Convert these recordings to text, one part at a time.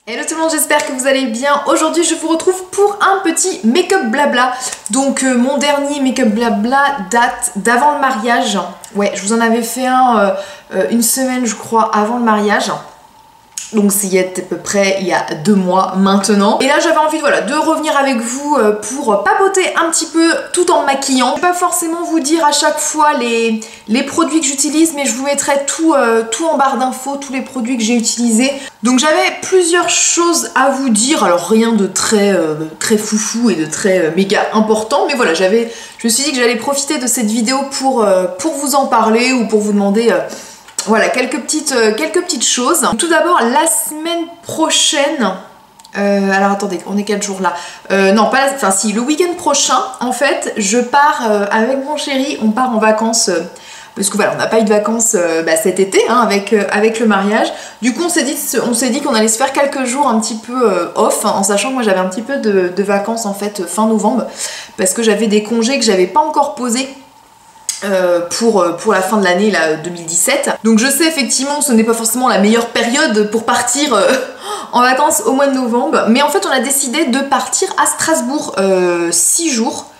Hello tout le monde, j'espère que vous allez bien. Aujourd'hui je vous retrouve pour un petit make-up blabla. Donc mon dernier make-up blabla date d'avant le mariage. Ouais, je vous en avais fait un une semaine je crois avant le mariage. Donc c'est à peu près il y a 2 mois maintenant. Et là j'avais envie voilà, de revenir avec vous pour papoter un petit peu tout en me maquillant. Je vais pas forcément vous dire à chaque fois les produits que j'utilise, mais je vous mettrai tout en barre d'infos, tous les produits que j'ai utilisés. Donc j'avais plusieurs choses à vous dire, alors rien de très foufou et de très méga important, mais voilà, je me suis dit que j'allais profiter de cette vidéo pour vous en parler ou pour vous demander... voilà, quelques petites choses. Tout d'abord, la semaine prochaine... alors attendez, on est quel jour là non, pas... Enfin si, le week-end prochain, en fait, je pars avec mon chéri, on part en vacances... parce que voilà, on n'a pas eu de vacances cet été, hein, avec le mariage. Du coup, on s'est dit qu'on allait se faire quelques jours un petit peu off, hein, en sachant que moi j'avais un petit peu de vacances en fait fin novembre, parce que j'avais des congés que j'avais pas encore posés. Pour la fin de l'année 2017. Donc je sais effectivement que ce n'est pas forcément la meilleure période pour partir en vacances au mois de novembre, mais en fait on a décidé de partir à Strasbourg 6 jours.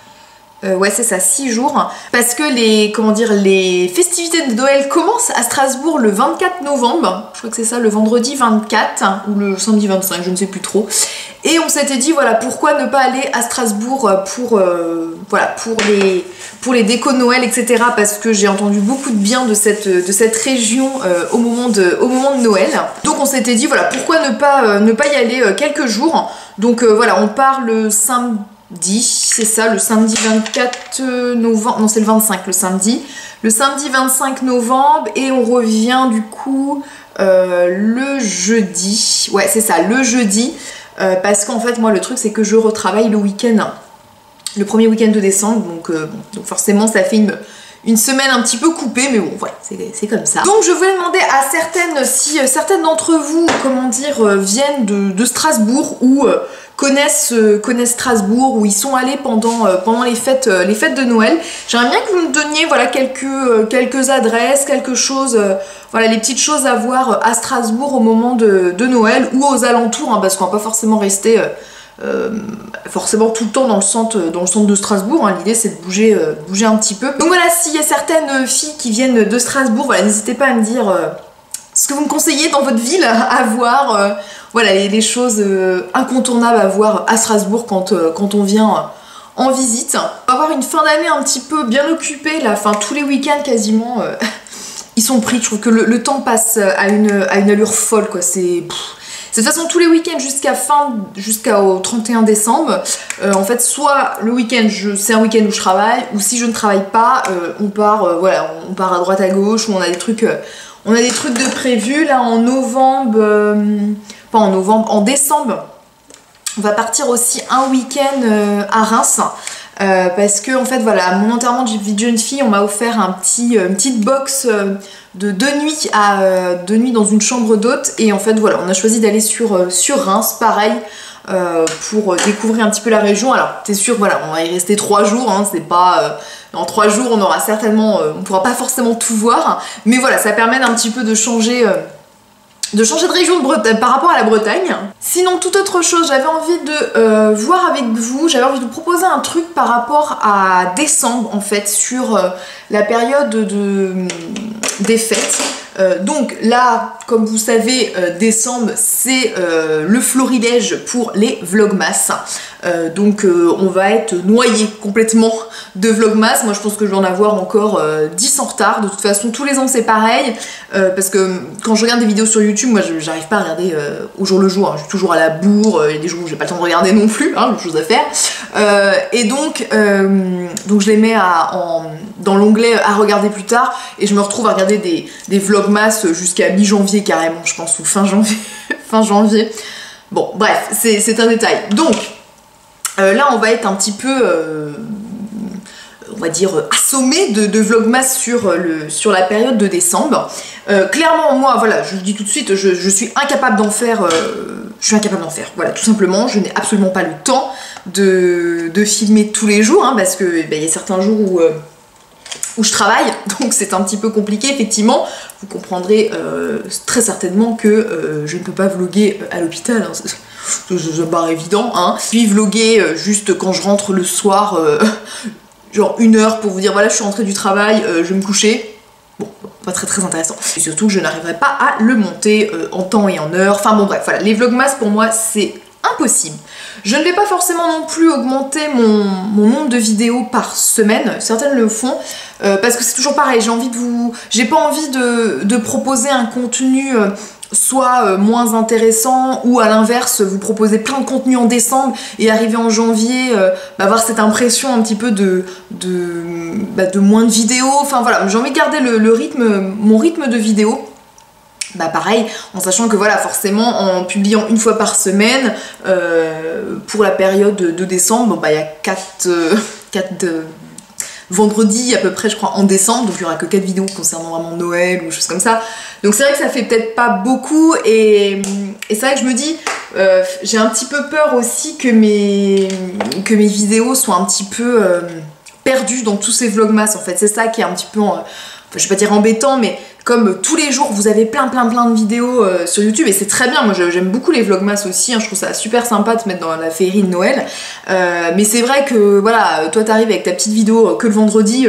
Ouais c'est ça, 6 jours, parce que les festivités de Noël commencent à Strasbourg le 24 novembre, je crois que c'est ça, le vendredi 24 ou le samedi 25, je ne sais plus trop. Et on s'était dit voilà, pourquoi ne pas aller à Strasbourg pour les décos de Noël, etc. Parce que j'ai entendu beaucoup de bien de cette région au moment de Noël. Donc on s'était dit voilà, pourquoi ne pas y aller quelques jours. Donc voilà, on part le samedi, c'est ça, le samedi 24 novembre, non c'est le 25 le samedi 25 novembre, et on revient du coup le jeudi, ouais c'est ça, le jeudi, parce qu'en fait moi le truc c'est que je retravaille le week-end, le premier week-end de décembre, donc forcément ça fait une semaine un petit peu coupée, mais bon voilà, c'est comme ça. Donc je voulais demander à si certaines d'entre vous, comment dire, viennent de Strasbourg ou connaissent Strasbourg, où ils sont allés pendant les fêtes de Noël. J'aimerais bien que vous me donniez voilà, quelques adresses, quelque chose, voilà, les petites choses à voir à Strasbourg au moment de Noël ou aux alentours, hein, parce qu'on va pas forcément rester forcément tout le temps dans le centre de Strasbourg, hein. L'idée c'est de bouger un petit peu. Donc voilà, s'il y a certaines filles qui viennent de Strasbourg, voilà, n'hésitez pas à me dire ce que vous me conseillez dans votre ville à voir, voilà, les choses incontournables à voir à Strasbourg quand on vient en visite. On va avoir une fin d'année un petit peu bien occupée là, enfin tous les week-ends quasiment ils sont pris. Je trouve que le temps passe à une allure folle quoi, c'est de toute façon tous les week-ends jusqu'au 31 décembre. En fait, soit le week-end, c'est un week-end où je travaille, ou si je ne travaille pas, on part, voilà, on part à droite à gauche, ou on a des trucs de prévus. Là en novembre, pas en novembre, en décembre, on va partir aussi un week-end à Reims. Parce que en fait voilà, à mon enterrement de vie de jeune fille, on m'a offert une petite box de 2 nuits dans une chambre d'hôte, et en fait voilà, on a choisi d'aller sur Reims, pareil, pour découvrir un petit peu la région. Alors t'es sûr, voilà, on va y rester 3 jours, hein, c'est pas en 3 jours on aura certainement, on pourra pas forcément tout voir, mais voilà, ça permet d'un petit peu de changer de région par rapport à la Bretagne. Sinon, toute autre chose, j'avais envie de voir avec vous, j'avais envie de vous proposer un truc par rapport à décembre, en fait, sur la période des fêtes. Donc là, comme vous savez, décembre, c'est le florilège pour les vlogmas. Donc on va être noyé complètement de vlogmas. Moi je pense que je vais en avoir encore 10 en retard. De toute façon tous les ans c'est pareil, parce que quand je regarde des vidéos sur YouTube, moi j'arrive pas à regarder au jour le jour, hein. Je suis toujours à la bourre, il y a des jours où j'ai pas le temps de regarder non plus, hein, j'ai choses à faire. Et donc je les mets dans l'onglet à regarder plus tard, et je me retrouve à regarder des vlogmas jusqu'à mi-janvier carrément, je pense, ou fin janvier. Bon bref, c'est un détail. Donc là on va être un petit peu on va dire assommé de vlogmas sur la période de décembre. Clairement moi voilà, je le dis tout de suite, je suis incapable d'en faire, voilà, tout simplement. Je n'ai absolument pas le temps de filmer tous les jours, hein, parce que y a certains jours où où je travaille, donc c'est un petit peu compliqué effectivement. Vous comprendrez très certainement que je ne peux pas vlogger à l'hôpital, hein. Ça me paraît évident, hein. Puis vlogger juste quand je rentre le soir, genre 1 heure pour vous dire voilà je suis rentrée du travail, je vais me coucher. Bon, pas très intéressant. Et surtout que je n'arriverai pas à le monter en temps et en heure. Enfin bon bref, voilà, les vlogmas pour moi c'est impossible. Je ne vais pas forcément non plus augmenter mon nombre de vidéos par semaine, certaines le font, parce que c'est toujours pareil, j'ai pas envie de proposer un contenu soit moins intéressant, ou à l'inverse vous proposer plein de contenu en décembre et arriver en janvier avoir cette impression un petit peu de moins de vidéos. Enfin voilà, j'ai envie de garder mon rythme de vidéo. Bah pareil, en sachant que voilà, forcément en publiant 1 fois par semaine, pour la période de décembre, bah il y a 4 vendredis à peu près je crois en décembre, donc il y aura que 4 vidéos concernant vraiment Noël ou choses comme ça. Donc c'est vrai que ça fait peut-être pas beaucoup, et c'est vrai que je me dis, j'ai un petit peu peur aussi que mes vidéos soient un petit peu perdues dans tous ces vlogmas en fait. C'est ça qui est un petit peu, je vais pas dire embêtant, mais comme tous les jours vous avez plein de vidéos sur YouTube, et c'est très bien, moi j'aime beaucoup les vlogmas aussi, hein, je trouve ça super sympa de se mettre dans la féerie de Noël, mais c'est vrai que voilà, toi t'arrives avec ta petite vidéo que le vendredi,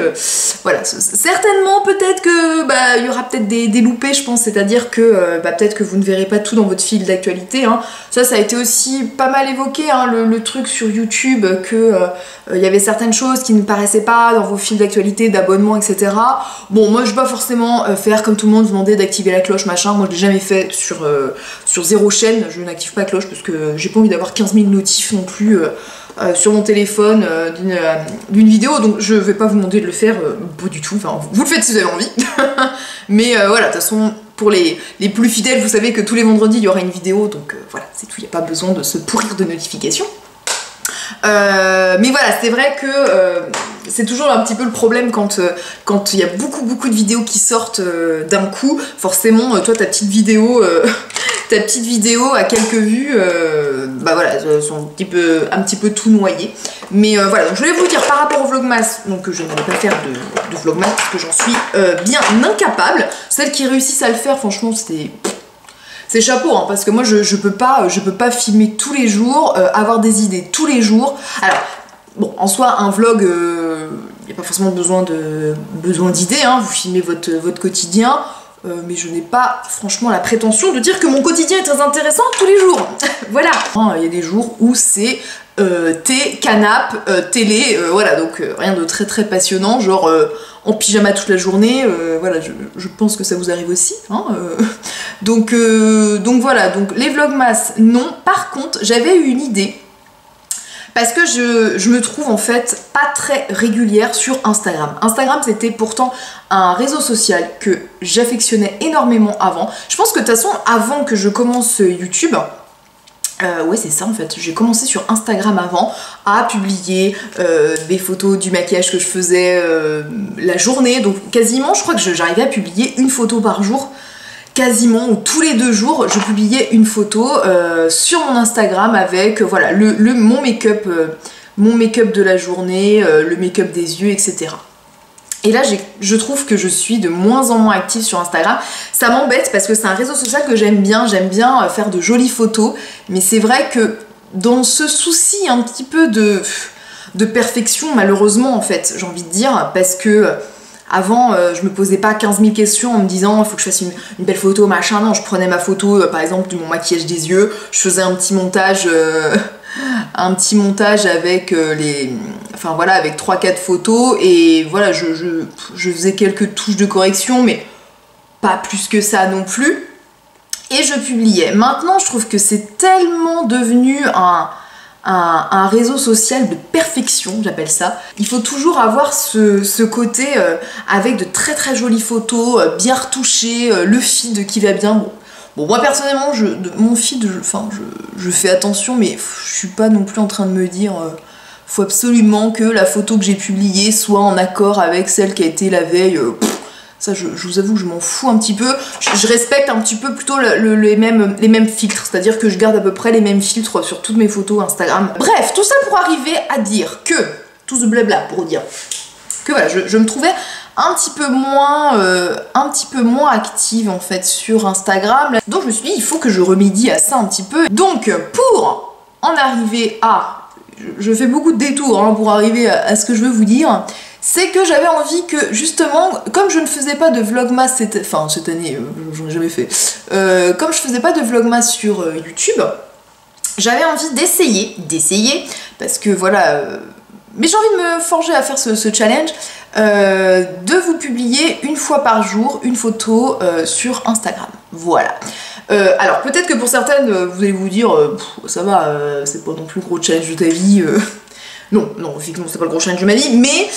voilà, certainement peut-être que il y aura peut-être des loupés, je pense, c'est-à-dire que peut-être que vous ne verrez pas tout dans votre fil d'actualité, hein. Ça a été aussi pas mal évoqué, hein, le truc sur YouTube, que il y avait certaines choses qui ne paraissaient pas dans vos fils d'actualité, d'abonnement, etc. Bon, moi je vais pas forcément faire comme tout le monde, demander d'activer la cloche, machin. Moi je l'ai jamais fait sur 0 chaîne, je n'active pas la cloche parce que j'ai pas envie d'avoir 15 000 notifs non plus sur mon téléphone d'une vidéo, donc je vais pas vous demander de le faire, pas du tout, enfin vous le faites si vous avez envie. Mais voilà, de toute façon, pour les plus fidèles, vous savez que tous les vendredis il y aura une vidéo, donc voilà, c'est tout, il n'y a pas besoin de se pourrir de notifications. Mais voilà, c'est vrai que c'est toujours un petit peu le problème quand il y a beaucoup de vidéos qui sortent d'un coup. Forcément, toi ta petite vidéo à quelques vues, voilà, elles sont un petit peu tout noyées. Mais voilà, donc je voulais vous dire par rapport au vlogmas, donc je n'allais pas faire de vlogmas parce que j'en suis bien incapable. Celles qui réussissent à le faire, franchement, c'est chapeau, hein, parce que moi je peux pas filmer tous les jours, avoir des idées tous les jours. Alors bon, en soi un vlog, il n'y a pas forcément besoin d'idées, hein, vous filmez votre quotidien, mais je n'ai pas franchement la prétention de dire que mon quotidien est très intéressant tous les jours. Voilà, il y a des jours où c'est thé, canapé, télé, voilà, donc rien de très passionnant, genre en pyjama toute la journée, voilà, je pense que ça vous arrive aussi, hein, donc voilà, donc les vlogmas, non. Par contre, j'avais eu une idée, parce que je me trouve en fait pas très régulière sur Instagram. Instagram, c'était pourtant un réseau social que j'affectionnais énormément avant. Je pense que de toute façon, avant que je commence YouTube, ouais c'est ça en fait, j'ai commencé sur Instagram avant à publier des photos du maquillage que je faisais la journée, donc quasiment je crois que j'arrivais à publier 1 photo par jour, quasiment, ou tous les 2 jours je publiais une photo sur mon Instagram avec voilà mon make-up de la journée, le make-up des yeux, etc. Et là, je trouve que je suis de moins en moins active sur Instagram. Ça m'embête parce que c'est un réseau social que j'aime bien faire de jolies photos. Mais c'est vrai que dans ce souci un petit peu de perfection, malheureusement, en fait, j'ai envie de dire, parce que avant, je me posais pas 15 000 questions en me disant il faut que je fasse une belle photo, machin. Non, je prenais ma photo, par exemple, de mon maquillage des yeux, je faisais un petit montage avec enfin voilà, avec 3-4 photos, et voilà, je faisais quelques touches de correction, mais pas plus que ça non plus, et je publiais. Maintenant, je trouve que c'est tellement devenu un réseau social de perfection, j'appelle ça. Il faut toujours avoir ce côté avec de très jolies photos, bien retouchées, le feed qui va bien. Bon, moi personnellement, mon feed, je fais attention, mais je suis pas non plus en train de me dire faut absolument que la photo que j'ai publiée soit en accord avec celle qui a été la veille. Ça, je vous avoue que je m'en fous un petit peu. Je respecte un petit peu plutôt les mêmes filtres, c'est-à-dire que je garde à peu près les mêmes filtres sur toutes mes photos Instagram. Bref, tout ça pour arriver à dire que, tout ce blabla pour dire que voilà, je me trouvais un petit peu moins active en fait sur Instagram. Donc je me suis dit il faut que je remédie à ça un petit peu. Donc pour en arriver à... Je fais beaucoup de détours hein, pour arriver à ce que je veux vous dire. C'est que j'avais envie que, justement, comme je ne faisais pas de vlogmas cette année, j'en ai jamais fait, comme je faisais pas de vlogmas sur YouTube, j'avais envie d'essayer, parce que voilà, mais j'ai envie de me forger à faire ce challenge, de vous publier une fois par jour une photo sur Instagram. Voilà. Alors peut-être que pour certaines, vous allez vous dire, ça va, c'est pas non plus le gros challenge de ta vie. Non, effectivement, c'est pas le gros challenge de ma vie, mais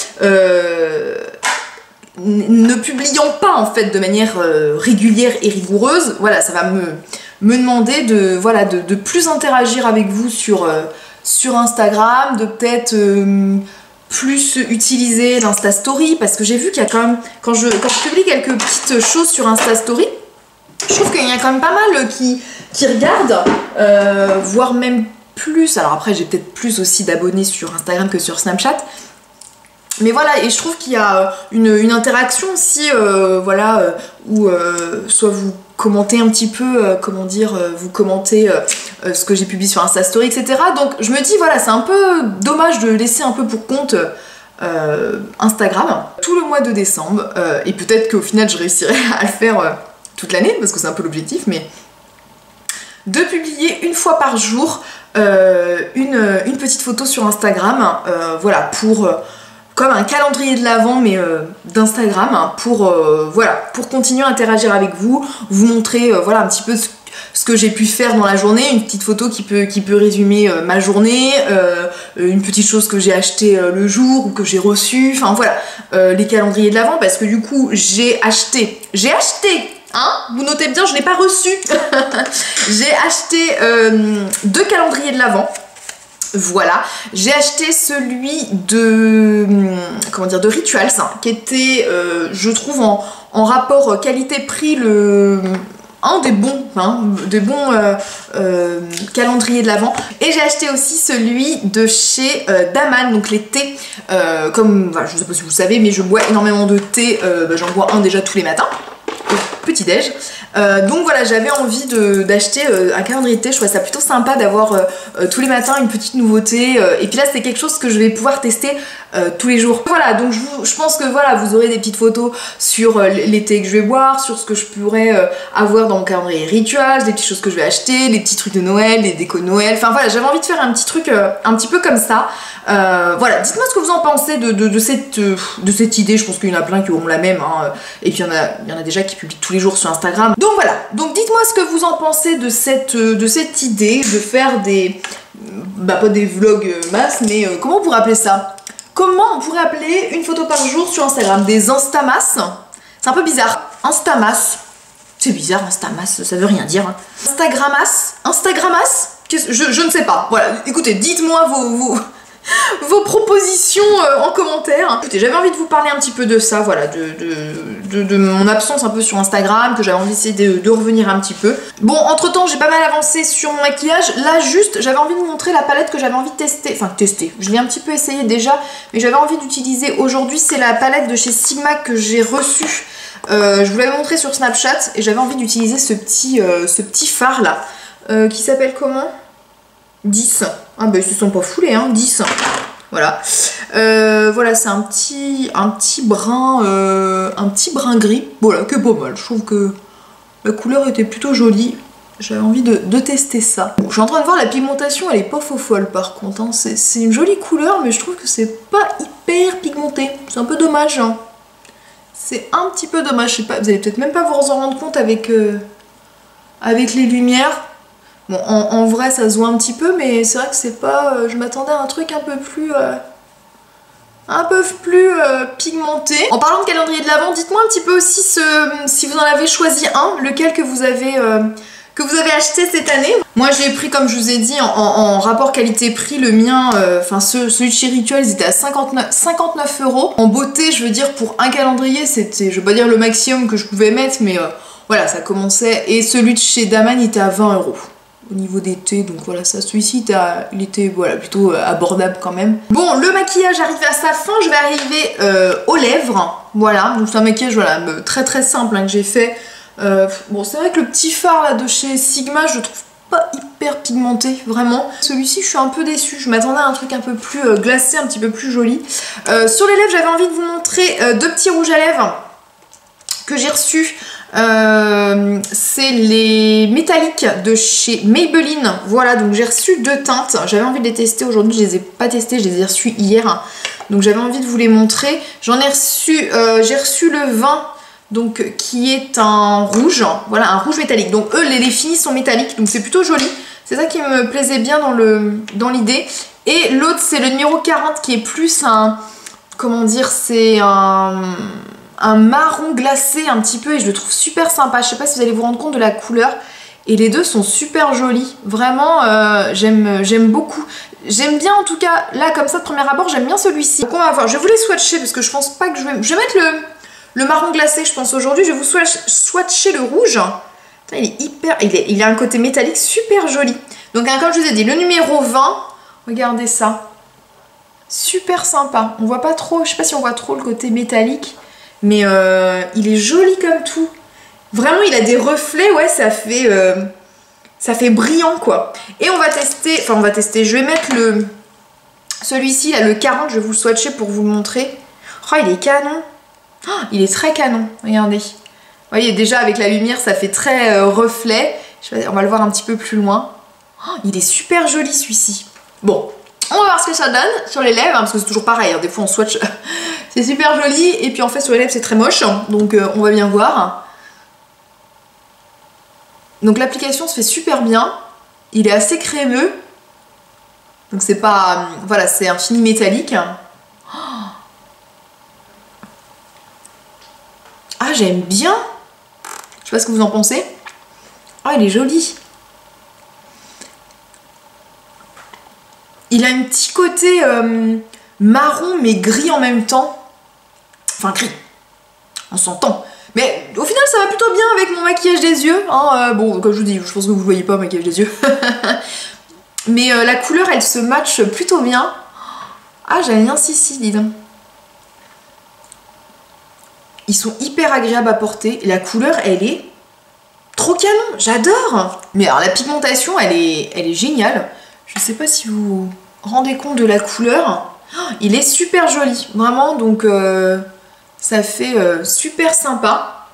ne publiant pas en fait de manière régulière et rigoureuse, voilà, ça va me demander de plus interagir avec vous sur Instagram, de peut-être plus utiliser l'Insta Story, parce que j'ai vu qu'il y a quand même, quand je publie quelques petites choses sur Insta Story, je trouve qu'il y a quand même pas mal qui regardent, voire même plus. Alors après j'ai peut-être plus aussi d'abonnés sur Instagram que sur Snapchat, mais voilà, et je trouve qu'il y a une interaction aussi, voilà, où soit vous commentez un petit peu, comment dire, vous commentez ce que j'ai publié sur Insta Story, etc. Donc je me dis voilà, c'est un peu dommage de laisser un peu pour compte Instagram tout le mois de décembre, et peut-être qu'au final je réussirai à le faire toute l'année, parce que c'est un peu l'objectif, mais de publier une fois par jour une petite photo sur Instagram, voilà, pour comme un calendrier de l'Avent, mais d'Instagram, hein, voilà, pour continuer à interagir avec vous, vous montrer voilà un petit peu ce que j'ai pu faire dans la journée, une petite photo qui peut résumer ma journée, une petite chose que j'ai acheté le jour ou que j'ai reçu, enfin voilà, les calendriers de l'Avent, parce que du coup j'ai acheté, hein, vous notez bien, je n'ai pas reçu. J'ai acheté 2 calendriers de l'Avent. Voilà, j'ai acheté celui de, comment dire, de Rituals, hein, qui était, je trouve, en rapport qualité-prix, un des bons, calendriers de l'Avent. Et j'ai acheté aussi celui de chez Daman, donc les thés, comme, voilà, je sais pas si vous savez, mais je bois énormément de thé, j'en bois un déjà tous les matins. Petit déj, donc voilà, j'avais envie d'acheter un calendrier de thé. Je trouvais ça plutôt sympa d'avoir tous les matins une petite nouveauté, et puis là c'est quelque chose que je vais pouvoir tester tous les jours. Voilà, donc je pense que voilà, vous aurez des petites photos sur les thés que je vais boire, sur ce que je pourrais avoir dans mon calendrier Rituals, des petites choses que je vais acheter, les petits trucs de Noël, des décos de Noël, enfin voilà, j'avais envie de faire un petit truc un petit peu comme ça. Voilà, dites-moi ce que vous en pensez de cette idée. Je pense qu'il y en a plein qui auront la même, hein, et puis il y en a déjà qui publient tous les jours sur Instagram. Donc voilà, donc dites-moi ce que vous en pensez de cette idée de faire des, pas des vlogs masse, mais comment on pourrait appeler ça? Comment on pourrait appeler une photo par jour sur Instagram? Des Instamas? C'est un peu bizarre. Instamas, c'est bizarre, Instamas, ça veut rien dire. Instagramas? Je ne sais pas. Voilà, écoutez, dites-moi vos propositions en commentaire. Écoutez, j'avais envie de vous parler un petit peu de ça, voilà, de mon absence un peu sur Instagram, que j'avais envie d'essayer de revenir un petit peu. Bon, entre temps j'ai pas mal avancé sur mon maquillage. Là juste, j'avais envie de vous montrer la palette que j'avais envie de tester, enfin tester, je l'ai un petit peu essayé déjà, mais j'avais envie d'utiliser aujourd'hui. C'est la palette de chez Sigma que j'ai reçue. Je vous l'avais montré sur Snapchat, et j'avais envie d'utiliser ce petit fard là, qui s'appelle comment? 10. Ah bah ils se sont pas foulés, hein, 10. Voilà. Voilà, c'est un petit brin gris. Voilà, que pas mal. Je trouve que la couleur était plutôt jolie. J'avais envie de tester ça. Bon, je suis en train de voir la pigmentation, elle est pas faux folle par contre, hein. C'est une jolie couleur, mais je trouve que c'est pas hyper pigmenté. C'est un peu dommage, hein. C'est un petit peu dommage. Je sais pas, vous allez peut-être même pas vous en rendre compte avec les lumières. Bon, en vrai ça se voit un petit peu, mais c'est vrai que c'est pas... je m'attendais à un truc un peu plus pigmenté. En parlant de calendrier de l'Avent, dites-moi un petit peu aussi si vous en avez choisi un, lequel que vous avez acheté cette année. Moi j'ai pris, comme je vous ai dit, en rapport qualité-prix, le mien, enfin celui de chez Rituals, il était à 59 €. En beauté, je veux dire, pour un calendrier, c'était, je vais pas dire le maximum que je pouvais mettre, mais voilà, ça commençait. Et celui de chez Daman, il était à 20 €. au niveau des thés, donc voilà, ça, celui-ci, il était voilà, plutôt abordable quand même. Bon, le maquillage arrive à sa fin, je vais arriver aux lèvres, voilà, donc c'est un maquillage voilà, très très simple hein, que j'ai fait. Bon, c'est vrai que le petit fard là, de chez Sigma, je le trouve pas hyper pigmenté, vraiment. Celui-ci, je suis un peu déçue, je m'attendais à un truc un peu plus glacé, un petit peu plus joli. Sur les lèvres, j'avais envie de vous montrer deux petits rouges à lèvres que j'ai reçus. C'est les métalliques de chez Maybelline. Voilà, donc j'ai reçu deux teintes. J'avais envie de les tester aujourd'hui, je les ai pas testés, je les ai reçus hier. Donc j'avais envie de vous les montrer. J'en ai reçu, j'ai reçu le 20, donc qui est un rouge, voilà, un rouge métallique. Donc eux, les finis sont métalliques, donc c'est plutôt joli. C'est ça qui me plaisait bien dans l'idée. Et l'autre, c'est le numéro 40 qui est plus un, comment dire, c'est un marron glacé un petit peu et je le trouve super sympa. Je sais pas si vous allez vous rendre compte de la couleur. Et les deux sont super jolis. Vraiment, j'aime beaucoup. J'aime bien en tout cas, là comme ça de premier abord, j'aime bien celui-ci. Donc on va voir, je vais vous les swatcher parce que je pense pas que je vais mettre le marron glacé je pense aujourd'hui. Je vais vous swatcher le rouge. Putain, il est hyper, il a un côté métallique super joli. Donc hein, comme je vous ai dit, le numéro 20, regardez ça. Super sympa. On voit pas trop, je sais pas si on voit trop le côté métallique. Mais il est joli comme tout. Vraiment, il a des reflets, ouais, ça fait brillant, quoi. Et on va tester, je vais mettre celui-ci, là, le 40, je vais vous le swatcher pour vous le montrer. Oh, il est canon. Oh, il est très canon, regardez. Vous voyez, déjà, avec la lumière, ça fait très reflet. On va le voir un petit peu plus loin. Oh, il est super joli, celui-ci. Bon. On va voir ce que ça donne sur les lèvres, hein, parce que c'est toujours pareil, hein, des fois on swatch, c'est super joli, et puis en fait sur les lèvres c'est très moche, donc on va bien voir. Donc l'application se fait super bien, il est assez crémeux, donc c'est pas, voilà, c'est un fini métallique. Ah, j'aime bien, je sais pas ce que vous en pensez. Ah, il est joli. Il a un petit côté marron mais gris en même temps. Enfin gris, on s'entend. Mais au final ça va plutôt bien avec mon maquillage des yeux. Hein, bon, comme je vous dis, je pense que vous ne voyez pas mon maquillage des yeux. Mais la couleur elle se matche plutôt bien. Ah, j'aime bien si, dis donc. Ils sont hyper agréables à porter. Et la couleur elle est trop canon, j'adore. Mais alors la pigmentation elle est géniale. Je sais pas si vous vous rendez compte de la couleur. Oh, il est super joli, vraiment, donc ça fait super sympa.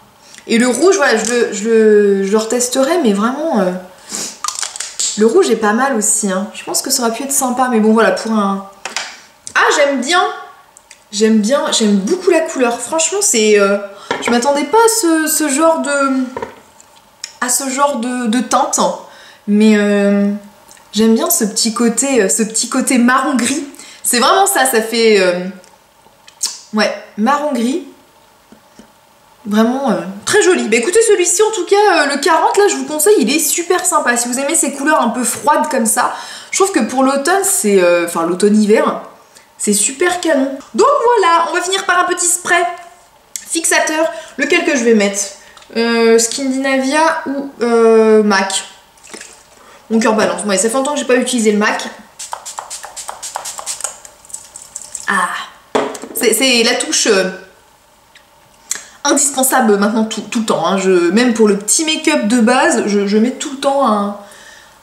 Et le rouge, voilà, je le retesterai, mais vraiment, le rouge est pas mal aussi. Hein. Je pense que ça aurait pu être sympa, mais bon, voilà, pour un... Ah, j'aime bien, j'aime beaucoup la couleur. Franchement, c'est... je m'attendais pas à ce genre de teinte, mais... J'aime bien ce petit côté marron gris. C'est vraiment ça, ça fait... ouais, marron gris. Vraiment très joli. Bah écoutez, celui-ci en tout cas, le 40, là je vous conseille, il est super sympa. Si vous aimez ces couleurs un peu froides comme ça, je trouve que pour l'automne, c'est... enfin l'automne-hiver, c'est super canon. Donc voilà, on va finir par un petit spray fixateur. Lequel que je vais mettre Skindinavia ou MAC. Mon cœur balance. Ouais, ça fait longtemps que j'ai pas utilisé le MAC. Ah, c'est la touche indispensable maintenant tout le temps. Hein. Même pour le petit make-up de base, je mets tout le temps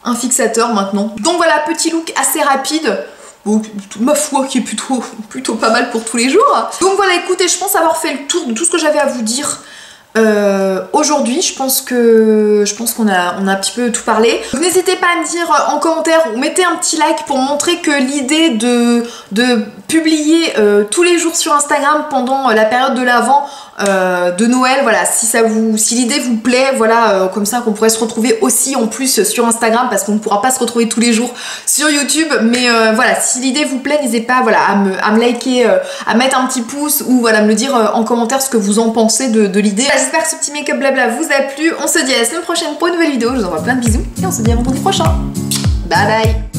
un fixateur maintenant. Donc voilà, petit look assez rapide. Bon, ma foi qui est plutôt pas mal pour tous les jours. Donc voilà, écoutez, je pense avoir fait le tour de tout ce que j'avais à vous dire. Aujourd'hui, je pense qu'on a un petit peu tout parlé. N'hésitez pas à me dire en commentaire ou mettez un petit like pour montrer que l'idée de publier tous les jours sur Instagram pendant la période de l'Avent de Noël, voilà, si l'idée vous plaît, voilà, comme ça qu'on pourrait se retrouver aussi en plus sur Instagram parce qu'on ne pourra pas se retrouver tous les jours sur YouTube, mais voilà, si l'idée vous plaît, n'hésitez pas, voilà, à me liker, à mettre un petit pouce ou voilà, me le dire en commentaire ce que vous en pensez de l'idée. J'espère que ce petit make-up blabla vous a plu. On se dit à la semaine prochaine pour une nouvelle vidéo. Je vous envoie plein de bisous et on se dit à vendredi prochain. Bye bye.